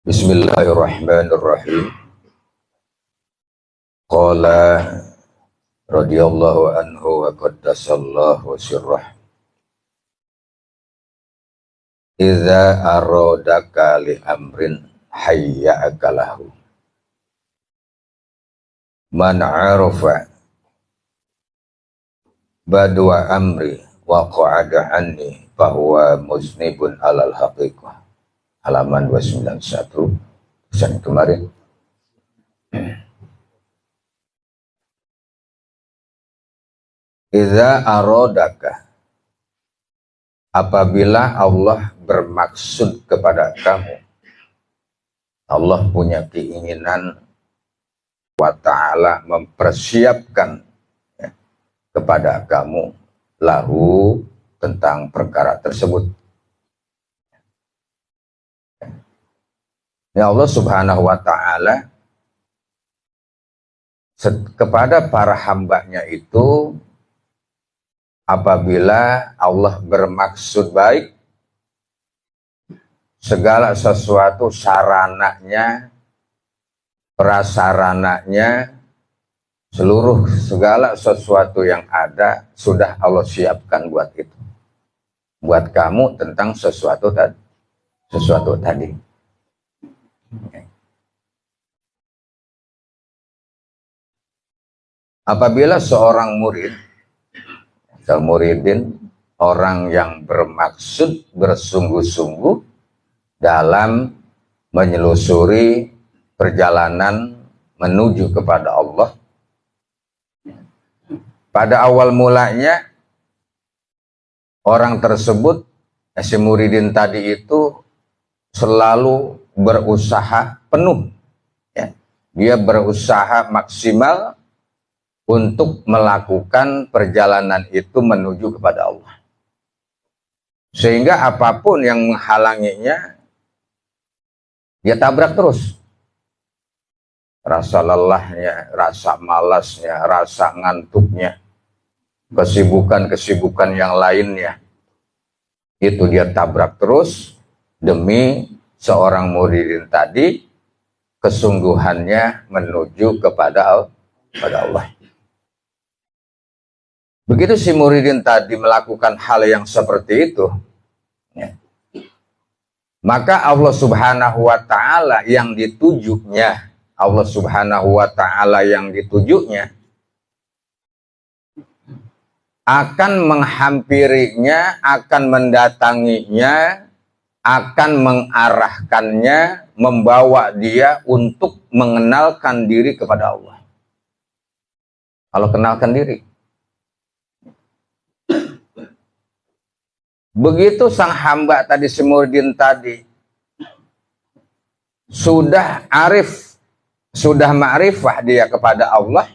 Bismillahirrahmanirrahim. Qala radhiyallahu anhu wa qaddasallahu sirrah. Idza aradaka li amrin hayya'aka lahu. Man 'arafa badwa amri wa qa'ada anni fahuwa muznibun alal haqiqah. Halaman 291 pesan kemarin. Idza aradaka, apabila Allah bermaksud kepada kamu, Allah punya keinginan wa ta'ala mempersiapkan kepada kamu lahu tentang perkara tersebut. Ya Allah subhanahu wa ta'ala kepada para hambanya itu, apabila Allah bermaksud baik, segala sesuatu sarananya, prasarananya, seluruh segala sesuatu yang ada sudah Allah siapkan buat itu, buat kamu tentang sesuatu tadi. Apabila seorang murid, muridin, orang yang bermaksud bersungguh-sungguh dalam menyelusuri perjalanan menuju kepada Allah, pada awal mulanya orang tersebut, si muridin tadi itu selalu berusaha penuh, ya. Dia berusaha maksimal untuk melakukan perjalanan itu menuju kepada Allah, sehingga apapun yang menghalanginya dia tabrak terus. Rasa lelahnya, rasa malasnya, rasa ngantuknya, kesibukan-kesibukan yang lainnya, itu dia tabrak terus demi seorang muridin tadi kesungguhannya menuju kepada Allah. Begitu si muridin tadi melakukan hal yang seperti itu, ya, maka Allah subhanahu wa ta'ala yang ditujunya, Allah subhanahu wa ta'ala yang ditujunya akan menghampirinya, akan mendatanginya, akan mengarahkannya, membawa dia untuk mengenalkan diri kepada Allah. Kalau kenalkan diri. Begitu sang hamba tadi, si muridin tadi, sudah arif, sudah ma'rifah dia kepada Allah,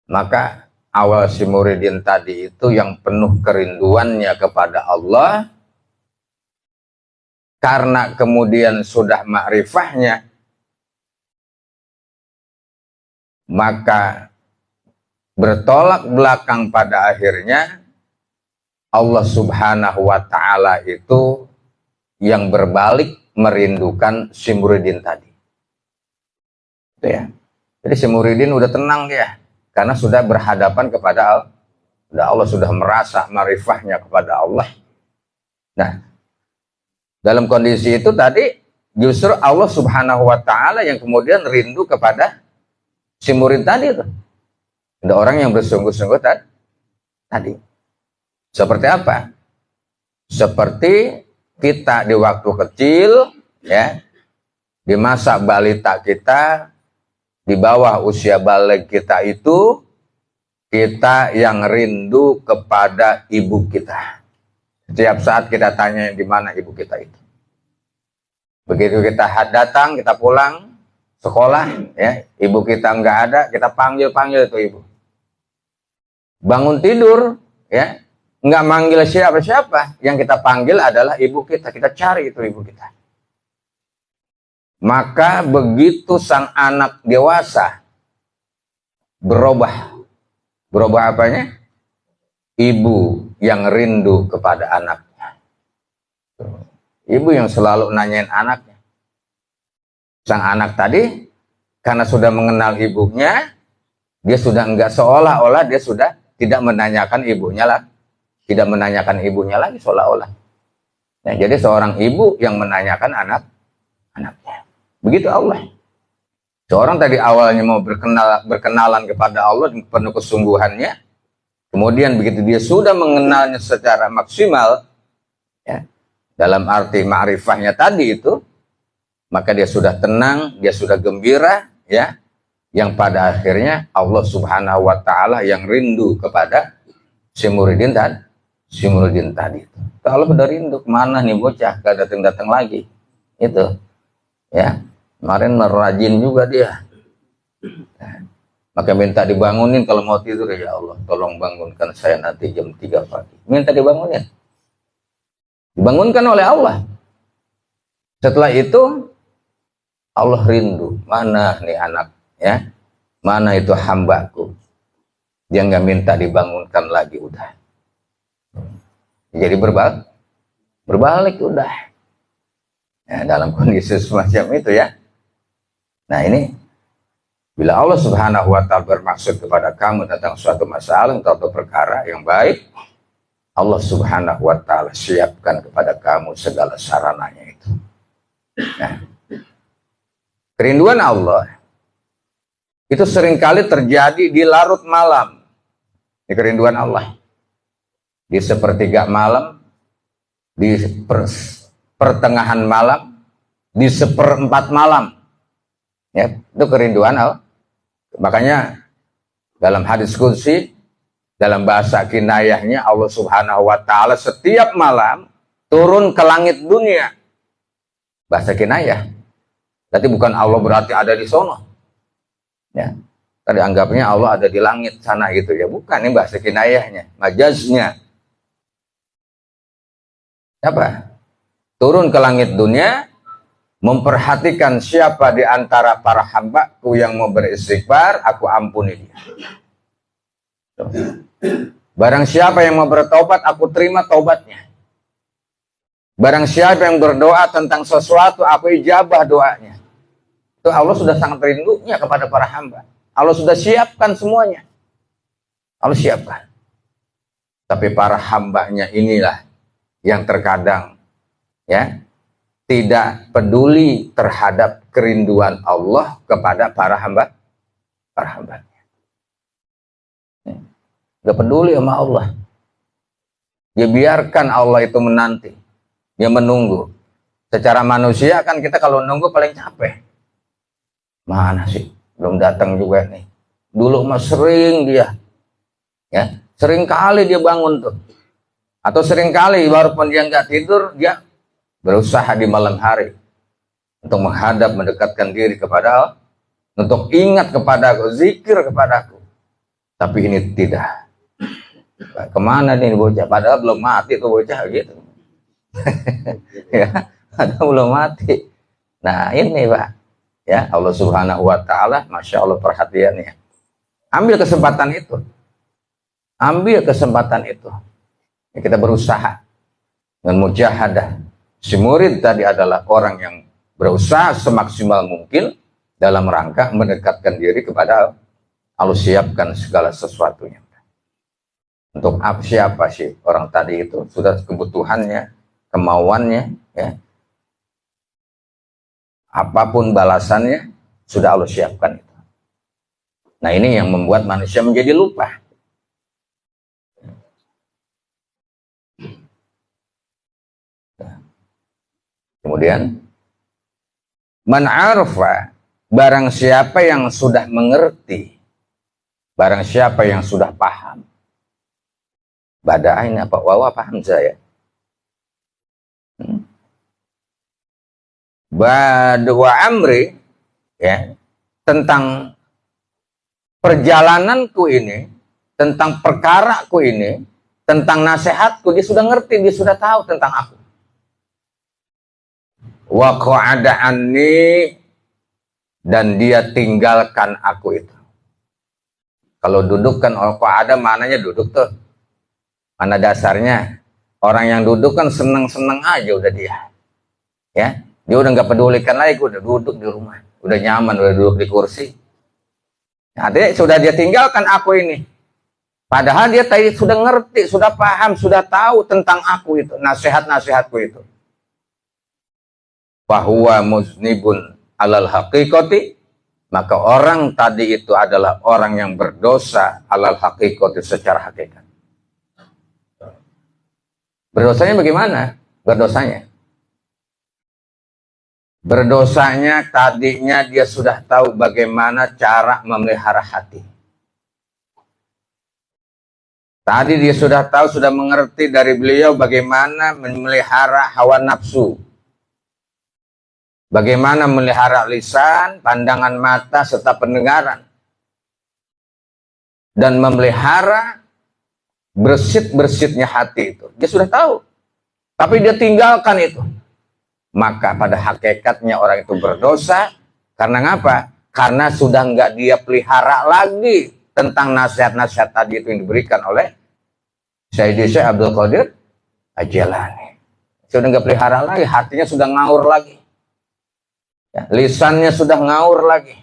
maka awal si muridin tadi itu yang penuh kerinduannya kepada Allah, karena kemudian sudah ma'rifahnya, maka bertolak belakang pada akhirnya Allah subhanahu wa ta'ala itu yang berbalik merindukan si muridin tadi. Itu ya. Jadi si muridin udah tenang dia, karena sudah berhadapan kepada Allah, sudah merasa marifahnya kepada Allah. Nah, dalam kondisi itu tadi justru Allah subhanahu wa ta'ala yang kemudian rindu kepada si murid tadi itu. Ada orang yang bersungguh-sungguh tadi. Seperti apa? Seperti kita di waktu kecil, ya, di masa balita kita, di bawah usia balik kita itu, kita yang rindu kepada ibu kita. Setiap saat kita tanya di mana ibu kita itu. Begitu kita datang, kita pulang sekolah, ya, ibu kita nggak ada, kita panggil itu ibu. Bangun tidur, ya, nggak manggil siapa-siapa, yang kita panggil adalah ibu kita. Kita cari itu ibu kita. Maka begitu sang anak dewasa berubah apanya? Ibu yang rindu kepada anaknya. Ibu yang selalu nanyain anaknya. Sang anak tadi, karena sudah mengenal ibunya, dia sudah enggak, seolah-olah dia sudah tidak menanyakan ibunya lah. Tidak menanyakan ibunya lagi seolah-olah. Nah, jadi seorang ibu yang menanyakan anaknya. Begitu Allah. Seorang tadi awalnya mau berkenalan kepada Allah dengan penuh kesungguhannya. Kemudian begitu dia sudah mengenalnya secara maksimal, ya, dalam arti ma'rifahnya tadi itu, maka dia sudah tenang, dia sudah gembira, ya, yang pada akhirnya Allah Subhanahu wa Ta'ala yang rindu kepada si muridin tadi. Kalau udah rindu, kemana nih bocah, gak datang lagi, itu, ya, kemarin merajin juga dia. Maka minta dibangunin kalau mau tidur, ya Allah tolong bangunkan saya nanti jam 3 pagi. Minta dibangunin. Dibangunkan oleh Allah. Setelah itu Allah rindu, mana nih anak, ya, mana itu hambaku. Dia nggak minta dibangunkan lagi, udah. Jadi berbalik udah. Ya, dalam kondisi semacam itu, ya. Nah ini, bila Allah Subhanahu wa Ta'ala bermaksud kepada kamu tentang suatu masalah atau perkara yang baik, Allah Subhanahu wa Ta'ala siapkan kepada kamu segala sarananya itu. Nah, kerinduan Allah itu seringkali terjadi di larut malam. Ini kerinduan Allah. Di sepertiga malam, di pertengahan malam, di seperempat malam. Ya, itu kerinduan Allah. Makanya dalam hadis qudsi, dalam bahasa kinayahnya, Allah Subhanahu wa Ta'ala setiap malam turun ke langit dunia. Bahasa kinayah. Berarti bukan Allah berarti ada di sono. Ya. Tadi anggapnya Allah ada di langit sana gitu ya. Bukan, ini bahasa kinayahnya, majaznya. Apa? Turun ke langit dunia, memperhatikan siapa di antara para hambaku yang mau beristighfar, aku ampuni dia. Barang siapa yang mau bertobat, aku terima tobatnya. Barang siapa yang berdoa tentang sesuatu, aku ijabah doanya. Itu Allah sudah sangat rindunya kepada para hamba. Allah sudah siapkan semuanya. Allah siapkan. Tapi para hambanya inilah yang terkadang, ya, tidak peduli terhadap kerinduan Allah kepada para hambanya. Gak peduli sama Allah. Dia biarkan Allah itu menanti. Dia menunggu. Secara manusia kan kita kalau nunggu paling capek. Mana sih? Belum datang juga nih. Dulu mah sering dia. Ya, sering kali dia bangun tuh. Atau sering kali walaupun dia nggak tidur, dia berusaha di malam hari untuk menghadap, mendekatkan diri kepada Allah, untuk ingat kepada aku, zikir kepada aku. Tapi ini tidak. Kemana nih bocah? Padahal belum mati tuh bocah gitu. Ya, padahal belum mati. Nah ini Pak, ya, Allah Subhanahu wa Ta'ala, Masya Allah perhatiannya. Ambil kesempatan itu. Ambil kesempatan itu. Ya, kita berusaha dengan mujahadah. Si murid tadi adalah orang yang berusaha semaksimal mungkin dalam rangka mendekatkan diri kepada Allah, siapkan segala sesuatunya. Untuk siapa sih orang tadi itu? Sudah kebutuhannya, kemauannya, ya. Apapun balasannya, sudah Allah siapkan itu. Nah ini yang membuat manusia menjadi lupa. Kemudian, man arfa, barang siapa yang sudah mengerti, barang siapa yang sudah paham. Bada ini apa? Wawa paham saya. Badu amri, ya, tentang perjalananku ini, tentang perkaraku ini, tentang nasihatku, dia sudah ngerti, dia sudah tahu tentang aku. Wa qa'ada anni, dan dia tinggalkan aku itu. Kalau duduk kan qa'ada mananya duduk tuh. Mana dasarnya? Orang yang duduk kan seneng-seneng aja udah dia. Ya, dia udah nggak pedulikan lagi, udah duduk di rumah, udah nyaman, udah duduk di kursi. Nah, sudah dia tinggalkan aku ini. Padahal dia tadi sudah ngerti, sudah paham, sudah tahu tentang aku itu, nasihat-nasihatku itu. Bahwa muznibun alal haqiqati, maka orang tadi itu adalah orang yang berdosa alal haqiqati, secara hakikat. Berdosanya bagaimana? Berdosanya tadinya dia sudah tahu bagaimana cara memelihara hati. Tadi dia sudah tahu, sudah mengerti dari beliau bagaimana memelihara hawa nafsu. Bagaimana memelihara lisan, pandangan mata, serta pendengaran. Dan memelihara bersit-bersitnya hati itu. Dia sudah tahu. Tapi dia tinggalkan itu. Maka pada hakikatnya orang itu berdosa. Karena ngapa? Karena sudah nggak dia pelihara lagi tentang nasihat-nasihat tadi itu yang diberikan oleh Sayyidi Syekh Abdul Qadir Al-Jilani. Sudah nggak pelihara lagi, hatinya sudah ngaur lagi. Ya, lisannya sudah ngaur lagi.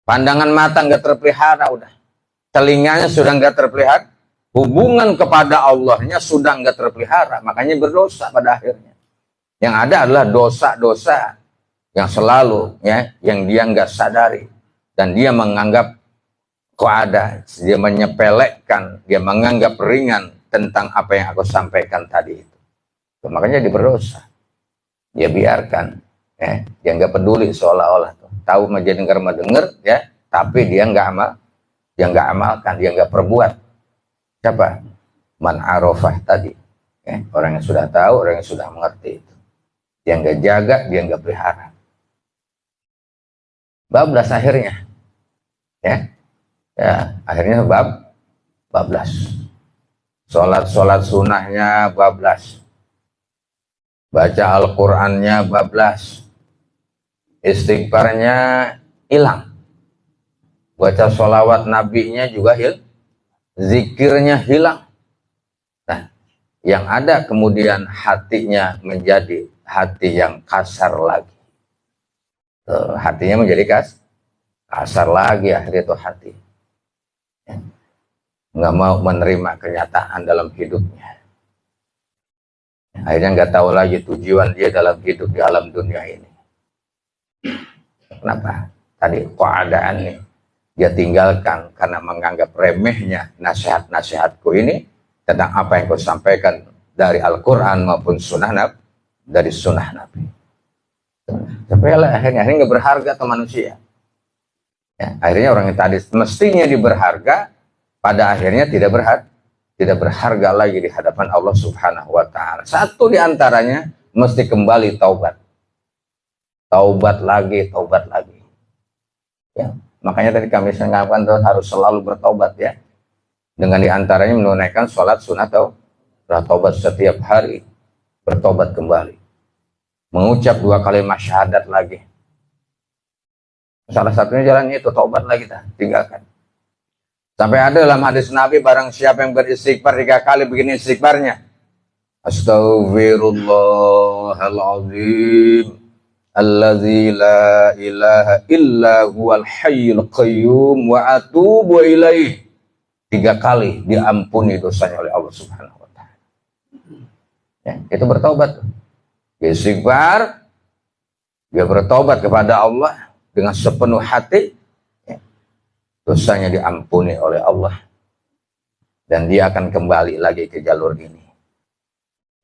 Pandangan mata nggak terpelihara udah. Telinganya sudah nggak terpelihara. Hubungan kepada Allahnya sudah nggak terpelihara. Makanya berdosa pada akhirnya. Yang ada adalah dosa-dosa yang selalu, ya, yang dia nggak sadari. Dan dia menganggap keadaan, dia menyepelekan, dia menganggap ringan tentang apa yang aku sampaikan tadi itu. Makanya dia berdosa. Dia biarkan, ya, dia nggak peduli seolah-olah tahu mah jadi dengar, ya, tapi dia nggak amalkan, dia nggak perbuat. Siapa? Man arafah tadi, ya, orang yang sudah tahu, orang yang sudah mengerti itu. Dia nggak jaga, dia nggak pelihara. Bablas akhirnya, ya. Ya, akhirnya bablas. Sholat sunnahnya bablas. Baca Al-Qur'annya bablas. Istighfarnya hilang. Baca sholawat nabinya juga zikirnya hilang. Nah, yang ada kemudian hatinya menjadi hati yang kasar lagi. Hatinya menjadi kasar lagi akhirnya itu hati. Nggak mau menerima kenyataan dalam hidupnya. Akhirnya nggak tahu lagi tujuan dia dalam hidup di alam dunia ini. Kenapa? Tadi keadaan nih dia tinggalkan karena menganggap remehnya nasihat-nasihatku ini tentang apa yang kau sampaikan dari Al-Quran maupun dari sunnah Nabi. Sampai akhirnya nggak berharga ke manusia. Ya, akhirnya orang yang tadi mestinya diberharga, pada akhirnya tidak berharga lagi di hadapan Allah Subhanahu wa Ta'ala. Satu di antaranya mesti kembali taubat. Taubat lagi. Ya, makanya tadi kami sampaikan harus selalu bertaubat, ya. Dengan di antaranya menunaikan sholat sunat atau taubat setiap hari, bertobat kembali. Mengucap 2 kalimat syahadat lagi. Salah satunya jalannya itu taubat lagi, tinggalkan. Sampai ada dalam hadis Nabi, barang siapa yang beristighfar 3 kali begini istighfarnya. Astaghfirullahaladzim allazi la ilaha illa huwal hayyul qayyum wa atubu ilaih. 3 kali diampuni dosanya oleh Allah Subhanahu wa Ta'ala. Ya, itu bertobat. Dia istighfar, dia bertobat kepada Allah dengan sepenuh hati, ya, dosanya diampuni oleh Allah dan dia akan kembali lagi ke jalur ini.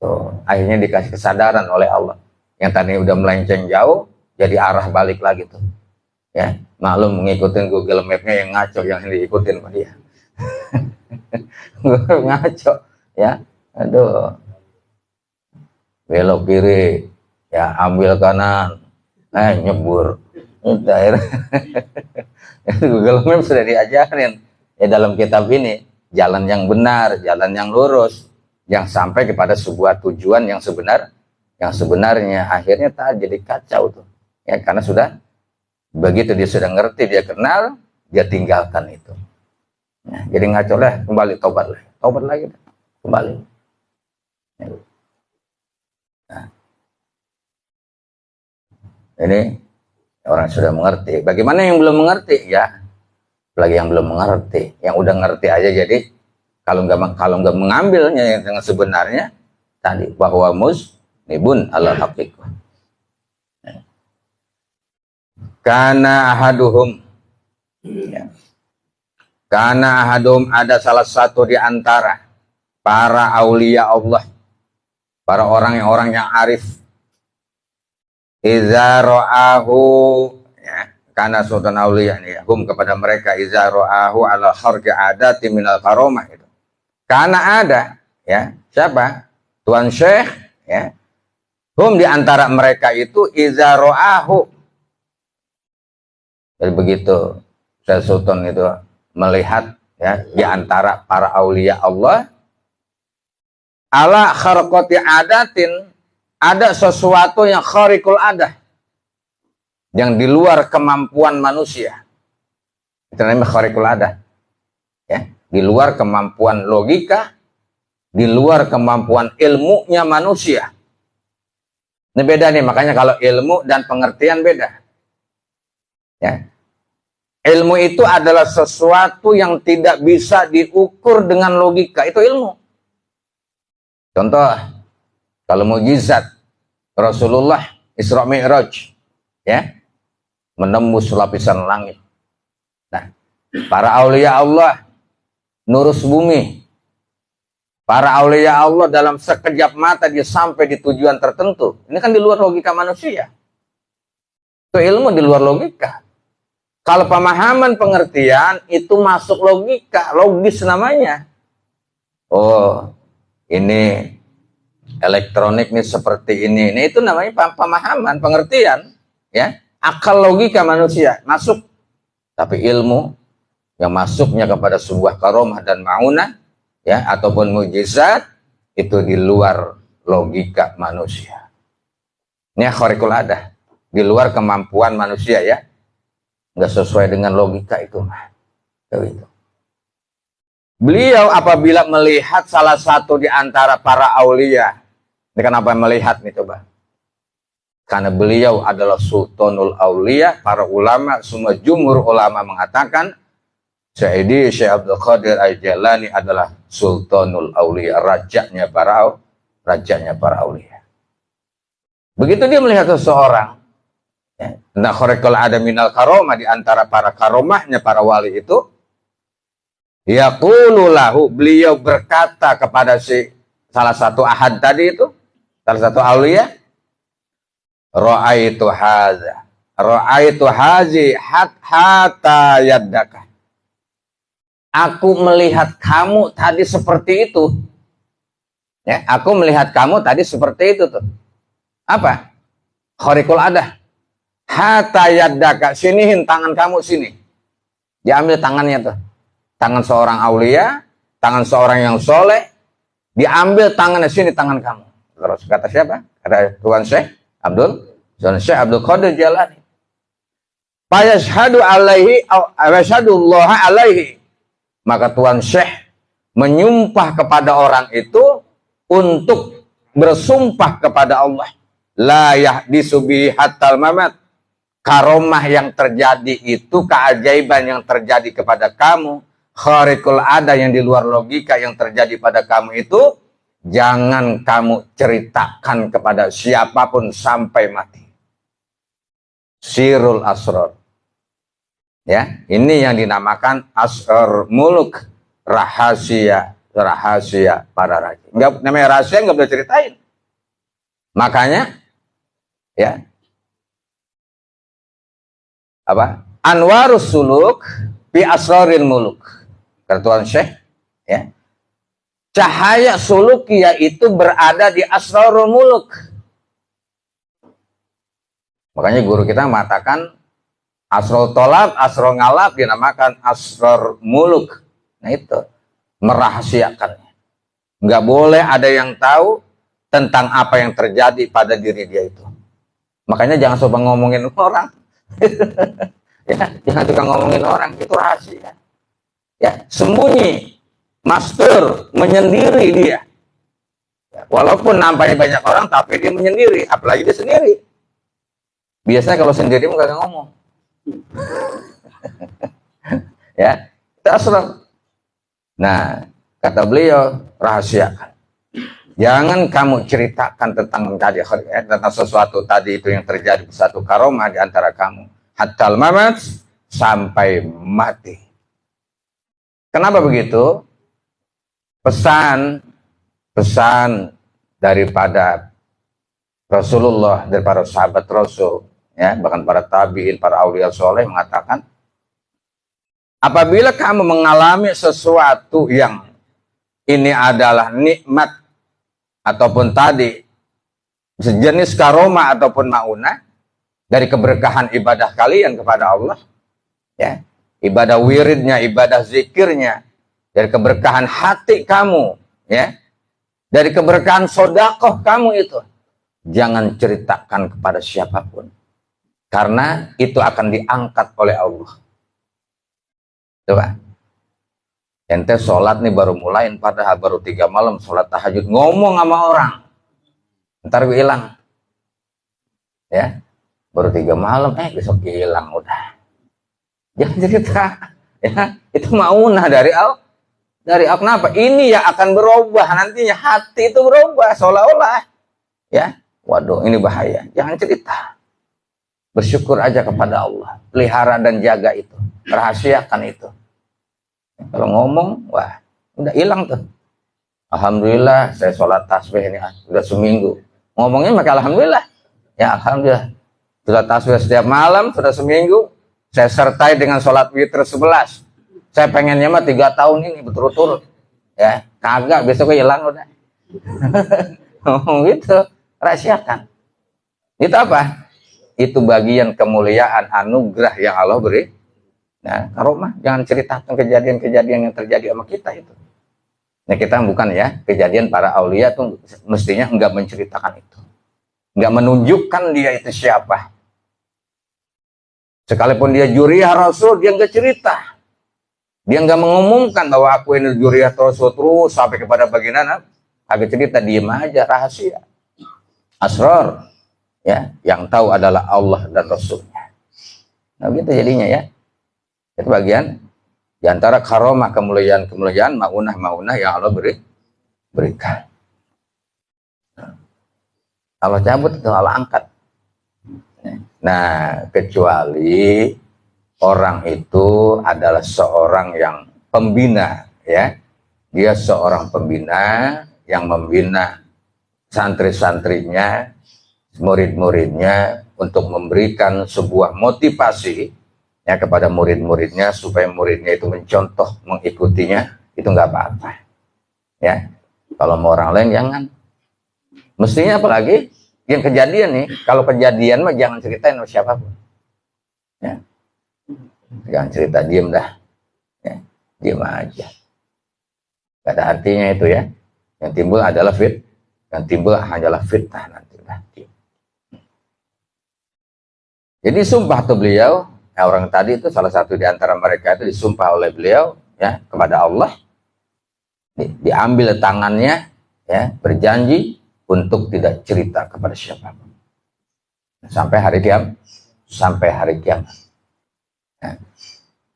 Tuh, akhirnya dikasih kesadaran oleh Allah. Yang tadi udah melenceng jauh, jadi arah balik lagi tuh. Ya, maklum ngikutin Google Map-nya yang ngaco, yang diikutin sama dia. Ngaco, ya. Aduh. Belok kiri, ya ambil kanan, nyebur. Google Maps sudah diajarin ya dalam kitab ini, jalan yang benar, jalan yang lurus, yang sampai kepada sebuah tujuan yang sebenarnya. Akhirnya jadi kacau tuh, ya, karena sudah begitu dia sudah ngerti, dia kenal, dia tinggalkan itu. Nah, jadi ngaco lah, kembali taubat lagi kembali. Nah, Ini orang sudah mengerti. Bagaimana yang belum mengerti? Ya, lagi yang belum mengerti. Yang udah ngerti aja jadi kalau nggak mengambilnya dengan sebenarnya tadi bahwa musnibun ala haqiqah. Karena ahaduhum, ya. Karena ahadum ada salah satu di antara para aulia Allah, para orang yang arif, iza ro'ahu, ya, karena sultan aulia nih, hum kepada mereka iza ro'ahu ala kharqi adati minal karomah itu. Karena ada, ya, siapa? Tuan Syekh, ya. Hum di antara mereka itu iza ro'ahu. Jadi begitu Syekh Sultan itu melihat, ya, di antara para aulia Allah ala kharqati adatin, ada sesuatu yang khariqul adah, yang di luar kemampuan manusia. Itu namanya khariqul adah. Ya, di luar kemampuan logika, di luar kemampuan ilmunya manusia. Ini beda nih, makanya kalau ilmu dan pengertian beda. Ya. Ilmu itu adalah sesuatu yang tidak bisa diukur dengan logika. Itu ilmu. Contoh, kalau mukjizat Rasulullah Isra Mi'raj, ya, menembus lapisan langit. Nah, para aulia Allah nurus bumi. Para aulia Allah dalam sekejap mata dia sampai di tujuan tertentu. Ini kan di luar logika manusia. Itu ilmu di luar logika. Kalau pemahaman pengertian itu masuk logika, logis namanya. Oh, ini elektronik nih seperti ini. Ini itu namanya pemahaman, pengertian, ya. Akal logika manusia masuk. Tapi ilmu yang masuknya kepada sebuah karomah dan maunah, ya, ataupun mujizat, itu di luar logika manusia. Ini khariqul adah, di luar kemampuan manusia, ya. Nggak sesuai dengan logika itu mah. Itu. Beliau apabila melihat salah satu di antara para aulia, ini kenapa melihat nih coba? Karena beliau adalah sultanul aulia, para ulama, semua jumhur ulama mengatakan Sayyidi Syekh Abdul Qadir Al-Jailani adalah sultanul aulia, rajanya para aulia. Begitu dia melihat seseorang, ya, nah khariqul ada minal karomah, di antara para karomahnya para wali itu, yaqulu lahu, beliau berkata kepada si salah satu ahad tadi itu, salah satu aulia, ra'aitu hazi hatta yaddaka. Aku melihat kamu tadi seperti itu. Ya, aku melihat kamu tadi seperti itu tuh. Apa? Khariqul adah. Hatta yaddaka, sinihin tangan kamu sini. Diambil tangannya tuh. Tangan seorang aulia, tangan seorang yang soleh, diambil tangannya sini, tangan kamu. Terus kata siapa? Kata Tuan Syekh Abdul Qadir Jailani. Fayashhadu alaihi Allah alaihi. Maka Tuan Syekh menyumpah kepada orang itu untuk bersumpah kepada Allah. La yahdisu bi hatal mamat. Karomah yang terjadi itu, keajaiban yang terjadi kepada kamu, khariqul ada yang di luar logika yang terjadi pada kamu itu, jangan kamu ceritakan kepada siapapun sampai mati. Sirul asrar. Ya, ini yang dinamakan asrar muluk, rahasia para raja. Enggak, namanya rahasia nggak boleh ceritain. Makanya, ya, apa? Anwarus suluk bi asraril muluk. Kata Tuan Syekh, ya. Cahaya sulukiyah itu berada di asrarul muluk. Makanya guru kita mengatakan asrar tolab, asrar ngalab dinamakan asrar muluk. Nah itu, merahasiakannya. Nggak boleh ada yang tahu tentang apa yang terjadi pada diri dia itu. Makanya jangan coba ngomongin orang. Ya, jangan suka ngomongin orang, itu rahasia. Ya, sembunyi, master, menyendiri dia. Ya, walaupun nampaknya banyak orang, tapi dia menyendiri, apalagi dia sendiri. Biasanya kalau sendiri nggak ngomong. Ya, itu asrar. Nah, kata beliau, rahasiakan. Jangan kamu ceritakan tentang sesuatu tadi itu yang terjadi, satu karomah di antara kamu. Hatta mamat, sampai mati. Kenapa begitu? Pesan daripada Rasulullah, dari para sahabat Rasul, ya, bahkan para tabi'in, para aulia soleh mengatakan, apabila kamu mengalami sesuatu yang ini adalah nikmat ataupun tadi sejenis karomah ataupun maunah dari keberkahan ibadah kalian kepada Allah, ya, ibadah wiridnya, ibadah zikirnya, dari keberkahan hati kamu, ya, dari keberkahan sodakoh kamu itu, jangan ceritakan kepada siapapun, karena itu akan diangkat oleh Allah. Coba, ente sholat nih baru mulain, padahal baru 3 malam sholat tahajud, ngomong sama orang, ntar gue hilang, ya, baru 3 malam, besok hilang udah. Jangan cerita, ya, itu maunah dari Allah. Kenapa? Ini yang akan berubah nantinya, hati itu berubah seolah-olah, ya, waduh ini bahaya. Jangan cerita, bersyukur aja kepada Allah, pelihara dan jaga itu, rahasiakan itu. Kalau ngomong, wah, udah hilang tuh. Alhamdulillah, saya sholat tasbih ini udah seminggu. Ngomongnya maka alhamdulillah. Ya alhamdulillah. Sholat tasbih setiap malam, sudah seminggu. Saya sertai dengan sholat witir 11. Saya pengennya mah 3 tahun ini berturut-turut. Ya, kagak, besoknya hilang udah. Ngomong gitu, rahasiakan. Itu apa? Itu bagian kemuliaan anugerah yang Allah beri. Nah, karomah, jangan ceritakan kejadian-kejadian yang terjadi sama kita itu. Nah, kita bukan ya, kejadian para aulia tuh mestinya enggak menceritakan itu. Enggak menunjukkan dia itu siapa. Sekalipun dia juriyah Rasul, dia enggak cerita. Dia enggak mengumumkan bahwa aku ini juriyah Rasul terus sampai kepada bagian agak cerita, diem aja, rahasia. Asrar, ya, yang tahu adalah Allah dan Rasulnya. Nah, gitu jadinya ya. Itu bagian di antara karomah, kemuliaan-kemuliaan, maunah-maunah yang Allah berikan. Allah cabut itu Allah angkat. Nah, kecuali orang itu adalah seorang yang pembina, ya. Dia seorang pembina yang membina santri-santrinya, murid-muridnya untuk memberikan sebuah motivasi, ya, kepada murid-muridnya supaya muridnya itu mencontoh, mengikutinya, itu nggak apa-apa, ya. Kalau mau orang lain jangan. Mestinya apalagi yang kejadian nih, kalau kejadian mah jangan ceritain sama siapapun, ya. Jangan cerita, diem dah, ya, diem aja. Gak ada artinya itu ya. Yang timbul adalah yang timbul hanyalah fitnah nanti. Jadi sumpah tuh beliau. Nah, orang tadi itu salah satu di antara mereka itu disumpah oleh beliau, ya, kepada Allah, diambil tangannya, ya, berjanji untuk tidak cerita kepada siapapun sampai hari kiamat. Ya.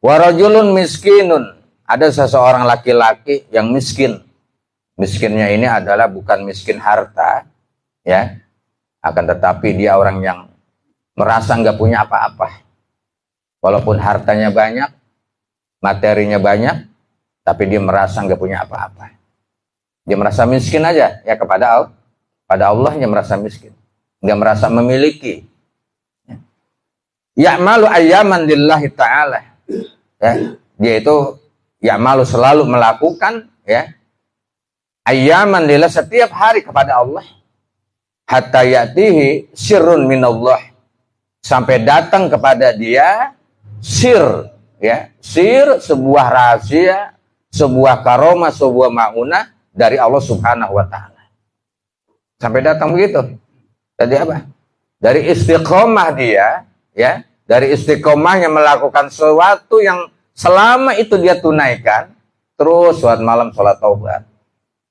Warajulun miskinun, ada seseorang laki-laki yang miskin. Miskinnya ini adalah bukan miskin harta, ya, akan tetapi dia orang yang merasa nggak punya apa-apa. Walaupun hartanya banyak, materinya banyak, tapi dia merasa nggak punya apa-apa. Dia merasa miskin aja, ya, kepada Allah dia merasa miskin, nggak merasa memiliki. Ya'malu ayyaman lillahi ta'ala, ya, dia itu ya'malu selalu melakukan, ya, ayyaman lillah, setiap hari kepada Allah, hatta ya'tihi sirrun minallah, sampai datang kepada dia sir, ya, sir, sebuah rahasia, sebuah karomah, sebuah maunah dari Allah Subhanahu wa taala. Sampai datang begitu. Jadi apa? Dari istiqomah dia, ya, dari istiqomahnya melakukan sesuatu yang selama itu dia tunaikan, terus sholat malam, sholat taubat,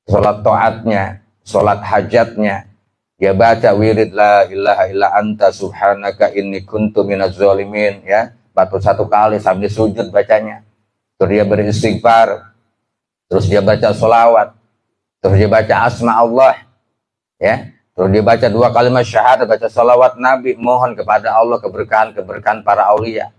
sholat taatnya, sholat hajatnya, Dia baca wirid la ilaha illa anta subhanaka inni kuntu minaz zalimin, ya. Batu 1 kali sambil sujud bacanya. Terus dia beristighfar. Terus dia baca sholawat. Terus dia baca asma Allah, ya. Terus dia baca 2 kalimat syahadat, baca sholawat Nabi, mohon kepada Allah keberkahan para aulia,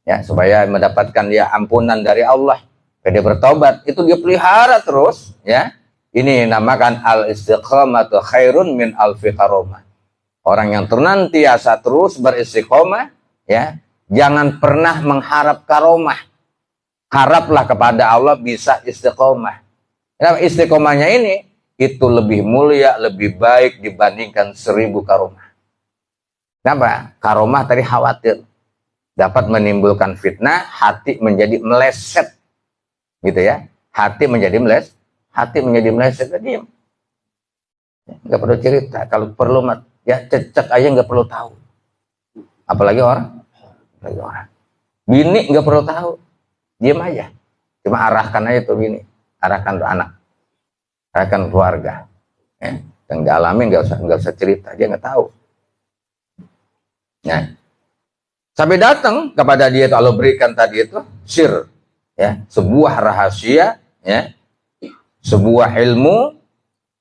ya, supaya mendapatkan dia ampunan dari Allah. Dia bertobat, itu dia pelihara terus, ya. Ini namakan al-istiqamatu khairun min alfi karomah. Orang yang senantiasa terus beristiqomah, ya, jangan pernah mengharap karomah. Haraplah kepada Allah bisa istiqomah. Nah, istiqomahnya ini itu lebih mulia, lebih baik dibandingkan 1000 karomah. Kenapa? Karomah tadi khawatir dapat menimbulkan fitnah, hati menjadi meleset, gitu ya. Hati menjadi meleset, diam. Nggak perlu cerita. Kalau perlu ya cecek aja, nggak perlu tahu. Apalagi orang. Bini nggak perlu tahu, diam aja. Cuma arahkan aja tuh bini, arahkan tuh anak, arahkan keluarga. Ya. Yang dialami nggak usah cerita, dia nggak tahu. Nah, sampai datang kepada dia itu Allah berikan tadi itu sir, ya, sebuah rahasia, ya, sebuah ilmu,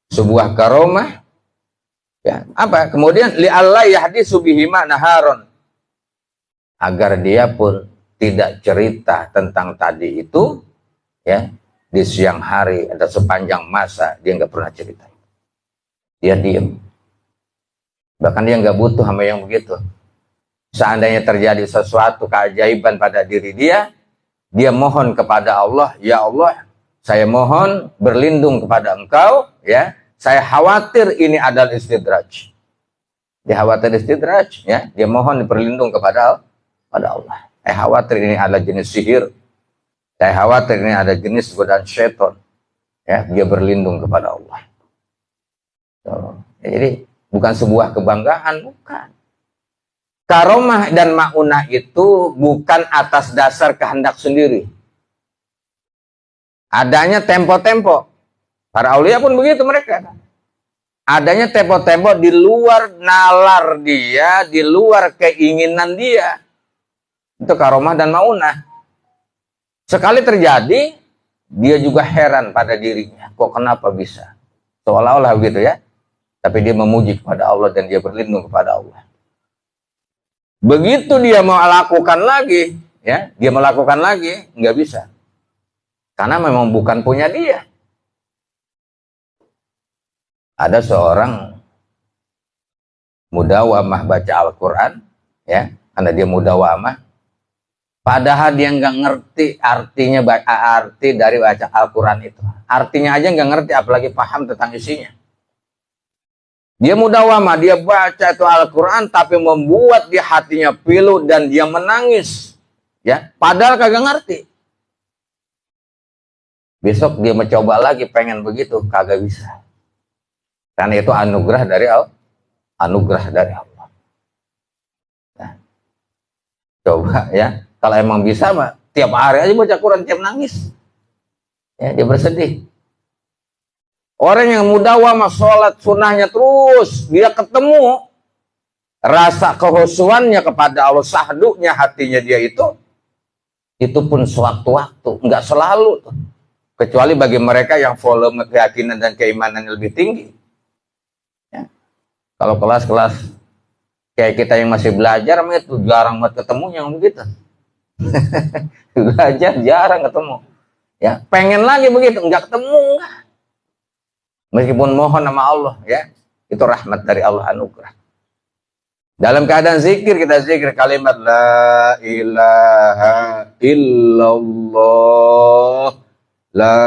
sebuah karomah, ya, apa? Kemudian li Allah yahdisu bihima naharon, agar dia pun tidak cerita tentang tadi itu, ya, di siang hari atau sepanjang masa dia nggak pernah cerita. Dia diam. Bahkan dia nggak butuh sama yang begitu. Seandainya terjadi sesuatu keajaiban pada diri dia, dia mohon kepada Allah, ya Allah, saya mohon berlindung kepada engkau, ya. Saya khawatir ini adalah istidraj. Dia khawatir istidraj, ya. Dia mohon berlindung kepada Allah. Saya khawatir ini adalah jenis sihir. Saya khawatir ini ada jenis godaan syaitan. Ya, dia berlindung kepada Allah. So, ya, jadi bukan sebuah kebanggaan, bukan. Karomah dan ma'unah itu bukan atas dasar kehendak sendiri. Adanya tempo-tempo. Para aulia pun begitu mereka. Adanya tempo-tempo di luar nalar dia, di luar keinginan dia. Itu karomah dan ma'unah. Sekali terjadi, dia juga heran pada dirinya. Kok kenapa bisa? Seolah-olah begitu, ya. Tapi dia memuji kepada Allah dan dia berlindung kepada Allah. Begitu dia mau lakukan lagi, ya, dia melakukan lagi, nggak bisa. Karena memang bukan punya dia. Ada seorang mudawamah baca Al-Quran, ya, karena dia mudawamah, padahal dia nggak ngerti artinya, arti dari baca Al-Quran itu. Artinya aja nggak ngerti, apalagi paham tentang isinya. Dia mudawamah, dia baca itu Al-Quran, tapi membuat dia hatinya pilu dan dia menangis, ya, padahal kagak ngerti. Besok dia mencoba lagi, pengen begitu, kagak bisa. Karena itu anugerah dari Allah. Nah, coba, ya, kalau emang bisa, mah tiap hari aja baca Quran, tiap nangis, ya, dia bersedih. Orang yang mudawamah sholat sunnahnya terus, dia ketemu rasa kehusuannya kepada Allah, sahdunya hatinya dia itu pun sewaktu-waktu, nggak selalu tuh. Kecuali bagi mereka yang volume keyakinan dan keimanan lebih tinggi. Ya. Kalau kelas-kelas kayak kita yang masih belajar, itu jarang banget ketemu yang begitu. Belajar jarang ketemu. Ya, pengen lagi begitu, nggak ketemu, enggak. Meskipun mohon nama Allah, ya, itu rahmat dari Allah, anugerah. Dalam keadaan zikir, kita zikir kalimat la ilaha illallah, la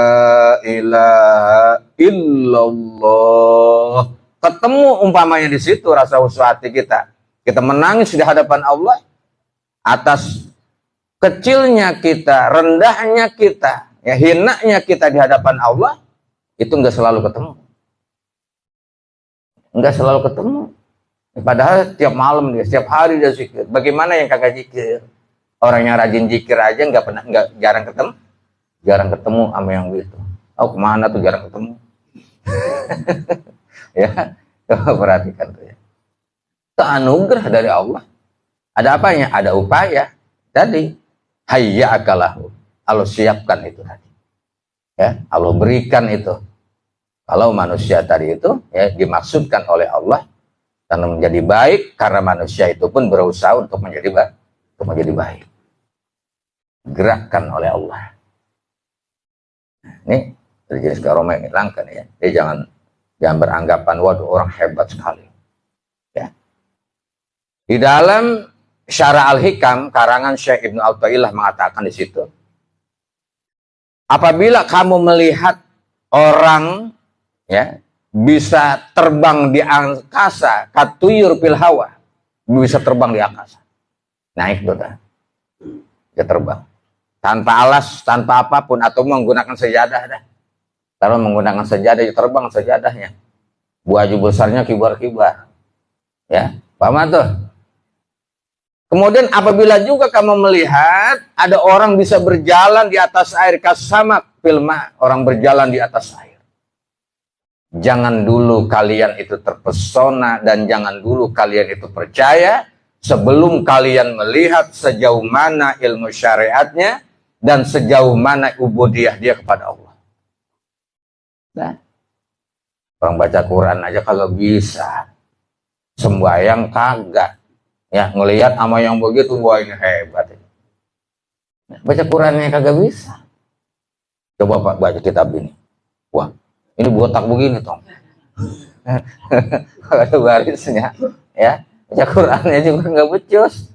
ilaha illallah. Ketemu umpamanya di situ rasa khusyuk hati kita. Kita menangis di hadapan Allah atas kecilnya kita, rendahnya kita, ya, hinanya kita di hadapan Allah. Itu nggak selalu ketemu. Nggak selalu ketemu. Padahal tiap malam dia, setiap hari dia zikir. Bagaimana yang kagak zikir? Orang yang rajin zikir aja jarang ketemu sama yang begitu. Oh, kemana tuh jarang ketemu? Ya, Perhatikan tuh ya. Itu anugerah dari Allah. Ada apanya? Ada upaya. Tadi hayya akalahu. Allah siapkan itu tadi. Ya, Allah berikan itu. Kalau manusia tadi itu ya dimaksudkan oleh Allah karena menjadi baik, karena manusia itu pun berusaha untuk menjadi baik. Gerakkan oleh Allah. Ini dari jenis karomah yang hilangkan ya. Jadi jangan beranggapan waduh orang hebat sekali. Ya. Di dalam Syara Al-Hikam karangan Syekh Ibnu Athaillah mengatakan di situ, apabila kamu melihat orang ya bisa terbang di angkasa, katuyur fil hawa, bisa terbang di angkasa, naik tuh, dia terbang tanpa alas, tanpa apapun, atau menggunakan sejadah dah. Kalau menggunakan sejadah, dia terbang sejadahnya, baju besarnya kibar-kibar, ya, paham tuh? Kemudian apabila juga kamu melihat ada orang bisa berjalan di atas air, kasamak filma, orang berjalan di atas air. Jangan dulu kalian itu terpesona dan jangan dulu kalian itu percaya sebelum kalian melihat sejauh mana ilmu syariatnya dan sejauh mana ubudiyah dia kepada Allah. Nah, orang baca Quran aja kalau bisa, sembahyang kagak. Ya, ngelihat sama yang begitu, wah ini hebat. Baca Qurannya kagak bisa. Coba Pak baca kitab ini. Wah, ini botak begini toh. Ada barisnya, ya. Baca Qurannya juga nggak becus.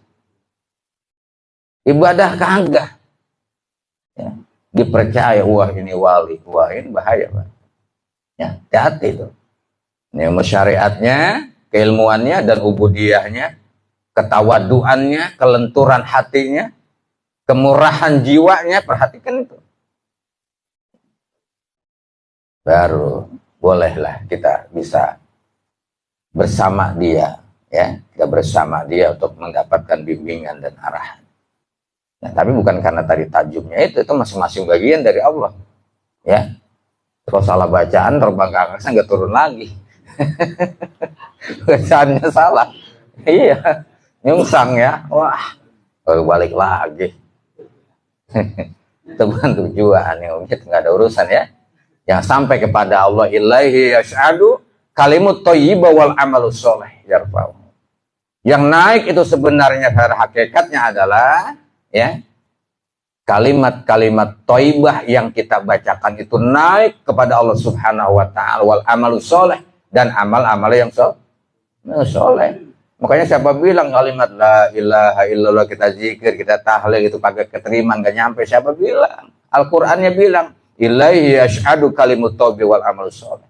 Ibadah kagak. Ya, dipercaya, wah ini wali, wah ini bahaya, Pak. Ya, hati-hati itu. Ini syariatnya, keilmuannya dan ubudiyahnya, ketawaduannya, kelenturan hatinya, kemurahan jiwanya, perhatikan itu. Baru bolehlah kita bisa bersama dia, ya, kita bersama dia untuk mendapatkan bimbingan dan arahan. Nah, tapi bukan karena tadi tajumnya itu masing-masing bagian dari Allah, ya. Kalau salah bacaan terbang ke angkasa nggak turun lagi, bacaannya salah, iya. Nyungsang ya, wah, baru balik lagi. Itu bukan tujuan, yang nggak ada urusan ya. Yang sampai kepada Allah, ilaihi yash'adu kalimut thayyibah wal amalus sholih yarfa'u. Yang naik itu sebenarnya pada hakikatnya adalah ya kalimat-kalimat thayyibah yang kita bacakan itu naik kepada Allah Subhanahu wa taala, wal amalus sholih, dan amal-amal yang soleh. Makanya siapa bilang kalimat la ilaha illallah kita zikir, kita tahlil itu pakai keterima nggak nyampe, siapa bilang? Al-Qur'annya bilang ilaihi yash'adu kalimut taubi wal amal sholih.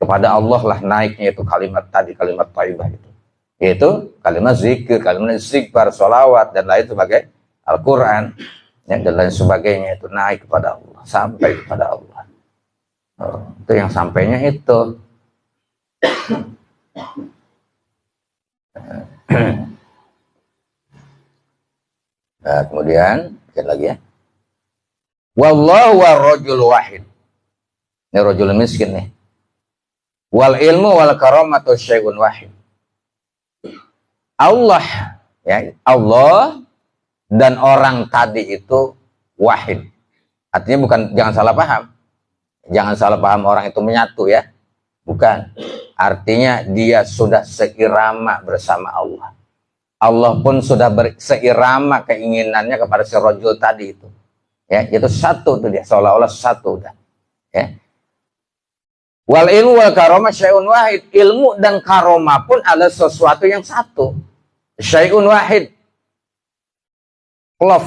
Kepada Allah lah naiknya itu kalimat tadi, kalimat thayyibah itu. Yaitu kalimat zikir, kalimat istighfar, sholawat dan lain sebagai Al-Qur'an ya, dan lain sebagainya itu naik kepada Allah, sampai kepada Allah. Oh, itu yang sampainya itu. Nah, kemudian lihat lagi ya. Wallahu warrajul wahid. Ini rajul miskin nih. Wal ilmu wal karamatu syai'un wahid. Allah ya, Allah dan orang tadi itu wahid. Artinya bukan, jangan salah paham. Jangan salah paham orang itu menyatu ya. Bukan. Artinya dia sudah seirama bersama Allah. Allah pun sudah seirama keinginannya kepada si rajul tadi itu. Ya, itu satu tuh dia, seolah-olah satu udah. Ya. Wal ilmu wal karomah syai'un wahid. Ilmu dan karomah pun adalah sesuatu yang satu. Syai'un wahid. Klop.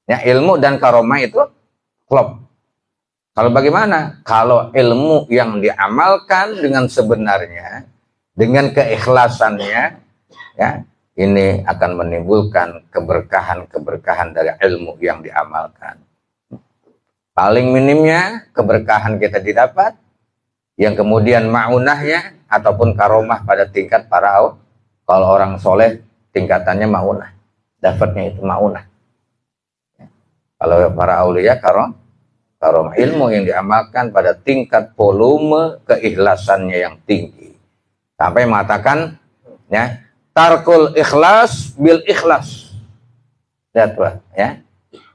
Ya, ilmu dan karomah itu klop. Kalau bagaimana? Kalau ilmu yang diamalkan dengan sebenarnya, dengan keikhlasannya, ya, ini akan menimbulkan keberkahan-keberkahan dari ilmu yang diamalkan. Paling minimnya keberkahan kita didapat, yang kemudian ma'unahnya ataupun karomah pada tingkat para, kalau orang soleh tingkatannya ma'unah, dapatnya itu ma'unah. Kalau para aulia karomah ilmu yang diamalkan pada tingkat volume keikhlasannya yang tinggi, Sampai mengatakan ya, tarkul ikhlas bil ikhlas. Lihat Pak, ya.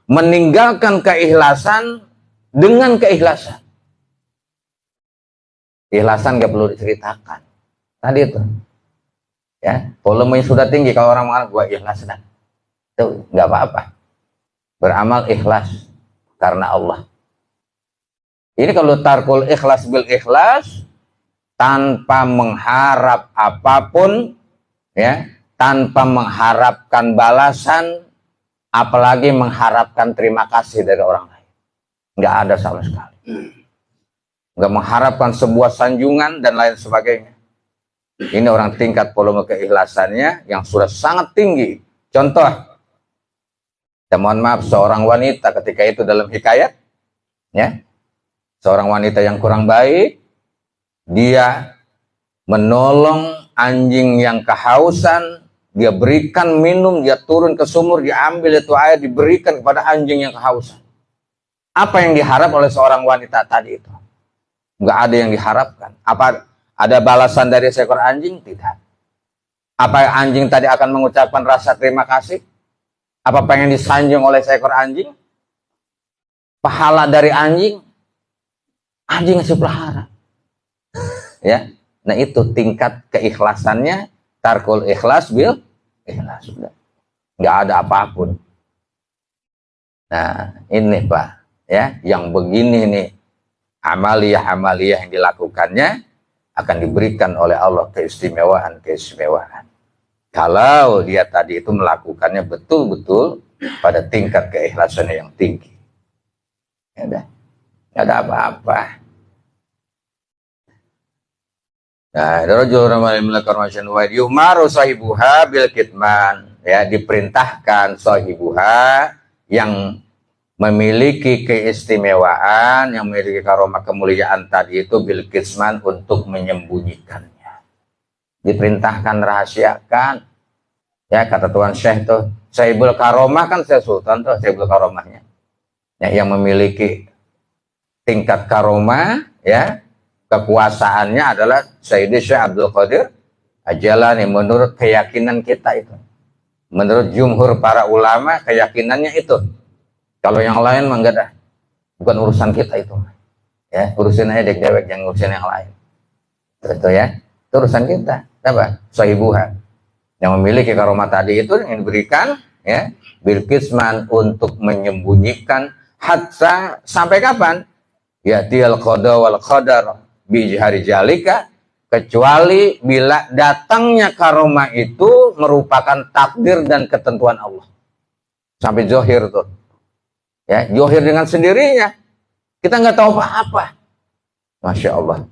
Meninggalkan keikhlasan dengan keikhlasan. Keikhlasan gak perlu diceritakan. Tadi itu. Ya, volumenya sudah tinggi kalau orang mengatakan gua ikhlas dah. Itu nggak apa-apa. Beramal ikhlas karena Allah. Ini kalau tarkul ikhlas bil ikhlas, tanpa mengharap apapun, ya, tanpa mengharapkan balasan, apalagi mengharapkan terima kasih dari orang lain. Nggak ada sama sekali. Nggak mengharapkan sebuah sanjungan dan lain sebagainya. Ini orang tingkat volume keikhlasannya yang sudah sangat tinggi. Contoh, ya mohon maaf, seorang wanita ketika itu dalam hikayat, ya, seorang wanita yang kurang baik, dia menolong anjing yang kehausan, dia berikan minum, dia turun ke sumur, dia ambil itu air, diberikan kepada anjing yang kehausan. Apa yang diharap oleh seorang wanita tadi itu? Nggak ada yang diharapkan. Apa ada balasan dari seekor anjing? Tidak. Apa anjing tadi akan mengucapkan rasa terima kasih? Apa pengen disanjung oleh seekor anjing? Pahala dari anjing? Anjing ngasih pelihara. Ya, nah itu tingkat keikhlasannya, tarkul ikhlas bil ikhlas. Nggak ada apapun. Nah ini Pak, ya, yang begini nih, amaliyah-amaliyah yang dilakukannya akan diberikan oleh Allah keistimewaan. Kalau dia tadi itu melakukannya betul-betul pada tingkat keikhlasannya yang tinggi. Ya udah, nggak ada apa-apa. Nah, rajul ramal melakar masyan wa yumaru sahibuha bil kitman, ya, diperintahkan sahibuha yang memiliki keistimewaan, yang memiliki karomah kemuliaan tadi itu bil kitman, untuk menyembunyikannya. Diperintahkan rahasiakan. Ya, kata Tuan Syekh tuh, Sahibul Karomah kan Syekh Sultan tuh, Sahibul Karomahnya. Ya, yang memiliki tingkat karomah, ya, kekuasaannya adalah Sayyidi Syekh Abdul Qadir Al-Jilani menurut keyakinan kita itu. Menurut jumhur para ulama keyakinannya itu. Kalau yang lain mah enggak dah. Bukan urusan kita itu. Ya, urusin aja dek-dewek, yang urusin yang lain. Itu ya. Itu urusan kita. Apa? Sahibuha. Yang memiliki karomah tadi itu yang diberikan, ya, bil kisman, untuk menyembunyikan hatta sampai kapan? Ya tial qada wal qadar bijhari jalika, kecuali bila datangnya karomah itu merupakan takdir dan ketentuan Allah. Sampai zohir tuh. Ya, zohir dengan sendirinya. Kita nggak tahu apa-apa. Masya Allah.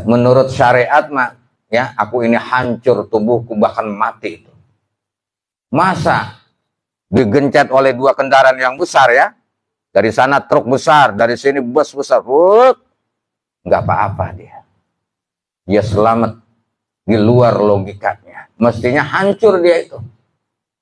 Menurut syariat mah, ya, aku ini hancur tubuhku bahkan mati itu. Masa digencet oleh dua kendaraan yang besar, ya? Dari sana truk besar, dari sini bus besar. Nggak apa-apa dia. Dia selamat di luar logikanya. Mestinya hancur dia itu.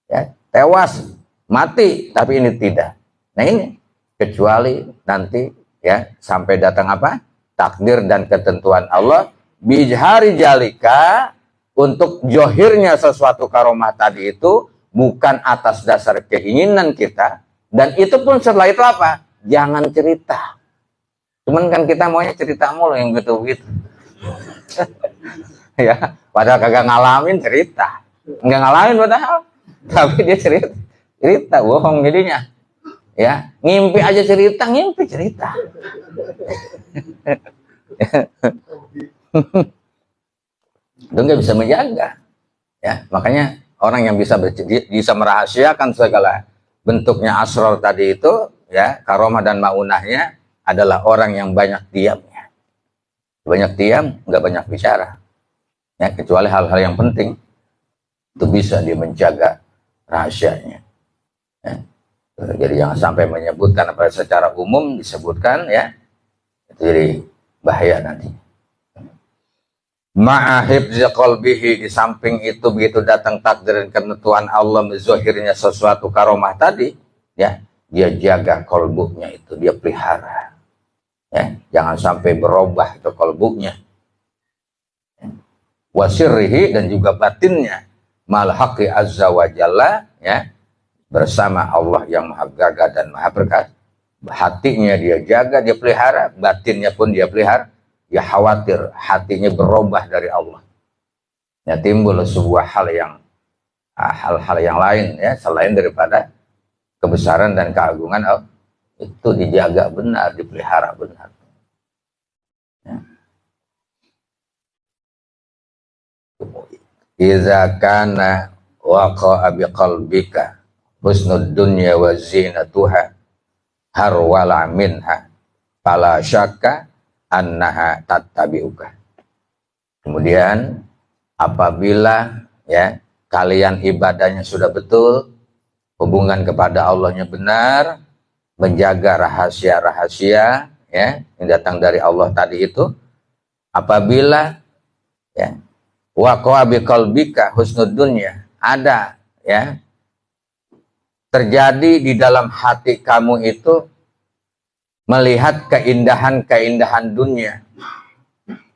Ya, tewas, mati, tapi ini tidak. Nah ini, kecuali nanti, ya, sampai datang apa? Takdir dan ketentuan Allah. Bijhari jalika, untuk johirnya sesuatu karomah tadi itu bukan atas dasar keinginan kita. Dan itu pun setelah itu apa? Jangan cerita. Cuman kan kita maunya cerita mulu yang begitu-begitu. Ya, padahal kagak ngalamin cerita. Enggak ngalamin padahal. Tapi dia cerita bohong jadinya. Ya, ngimpi aja cerita, ngimpi cerita. Itu nggak bisa menjaga. Ya, makanya orang yang bisa merahasiakan segala bentuknya asrar tadi itu, ya, karomah dan maunahnya, adalah orang yang banyak diamnya. Banyak diam, nggak banyak bicara. Ya, kecuali hal-hal yang penting, itu bisa dia menjaga rahasianya. Ya. Jadi jangan sampai menyebutkan apa secara umum disebutkan, ya, itu jadi bahaya nanti. Ma'ahibzi qalbihi, di samping itu begitu datang takdir dan ketentuan Allah menzohirnya sesuatu karomah tadi, ya, dia jaga kolbunya itu, dia pelihara. Ya, jangan sampai berubah itu kolbunya. Ya. wasirrihi, dan juga batinnya, mal haqqi azza wa jalla, ya, bersama Allah yang maha gagah dan maha perkasa. Hatinya dia jaga, dia pelihara, batinnya pun dia pelihara. Ya khawatir hatinya berubah dari Allah, ya timbul sebuah hal-hal yang lain, ya selain daripada kebesaran dan keagungan Allah, itu dijaga benar, dipelihara benar, ya. Iza kana waqa'a biqalbika husnud dunya wa zinatuha harwala minha fala syakka annaha tattabi'uka. Kemudian apabila, ya, kalian ibadahnya sudah betul, hubungan kepada Allahnya benar, menjaga rahasia-rahasia, ya, yang datang dari Allah tadi itu, apabila, ya, waqa'a biqalbika husnud dunya, ada, ya, terjadi di dalam hati kamu itu melihat keindahan-keindahan dunia,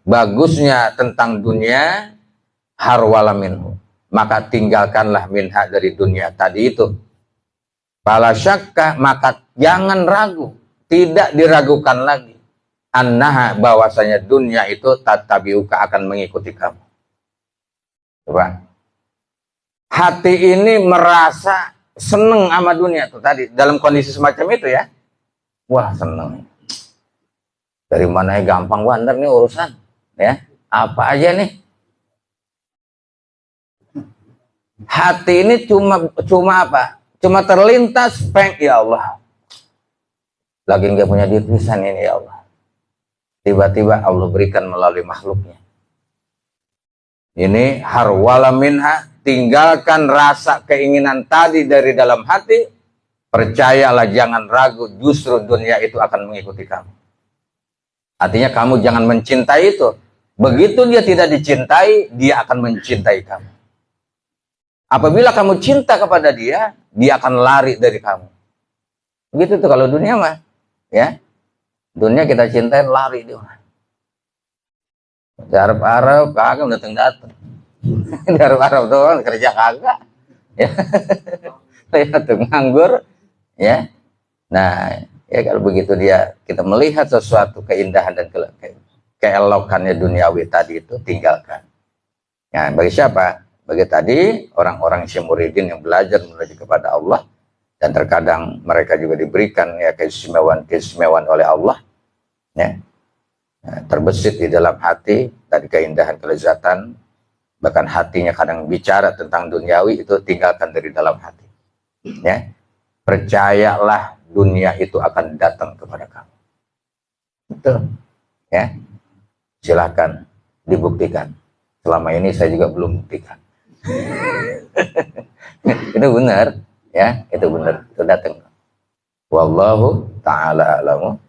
bagusnya tentang dunia, harwala minhu, maka tinggalkanlah minha, dari dunia tadi itu. Fala syakka, maka jangan ragu, tidak diragukan lagi, annaha, bahwasanya dunia itu tattabi'uka, akan mengikuti kamu. Coba. Hati ini merasa seneng sama dunia tuh tadi, dalam kondisi semacam itu, ya. Wah, seneng. Dari mana ya, gampang banget nih urusan, ya. Apa aja nih. Hati ini cuma apa? Cuma terlintas ya Allah. Lagi nggak punya duit pisan ini, ya Allah. Tiba-tiba Allah berikan melalui makhluknya. Ini harwala minha, tinggalkan rasa keinginan tadi dari dalam hati. Percayalah, jangan ragu, justru dunia itu akan mengikuti kamu. Artinya kamu jangan mencintai itu. Begitu dia tidak dicintai, dia akan mencintai kamu. Apabila kamu cinta kepada dia, dia akan lari dari kamu. Begitu tuh kalau dunia mah, ya. Dunia kita cintain, lari dia. Di Arab-Arab kagak datang-datang. Di Arab-Arab doang kerja kagak. Ya. Lihat tuh nganggur. Ya, nah, ya kalau begitu kita melihat sesuatu keindahan dan keelokannya duniawi tadi itu, tinggalkan. Ya, bagi siapa? Bagi tadi orang-orang syumuridin yang belajar menuju kepada Allah, dan terkadang mereka juga diberikan, ya, keistimewaan oleh Allah, ya, terbesit di dalam hati dari keindahan, kelezatan, bahkan hatinya kadang bicara tentang duniawi, itu tinggalkan dari dalam hati, ya. Percayalah, dunia itu akan datang kepada kamu. Betul, ya. Silahkan dibuktikan. Selama ini saya juga belum buktikan. Itu benar, ya, itu benar, itu datang. Wallahu ta'ala a'lamu.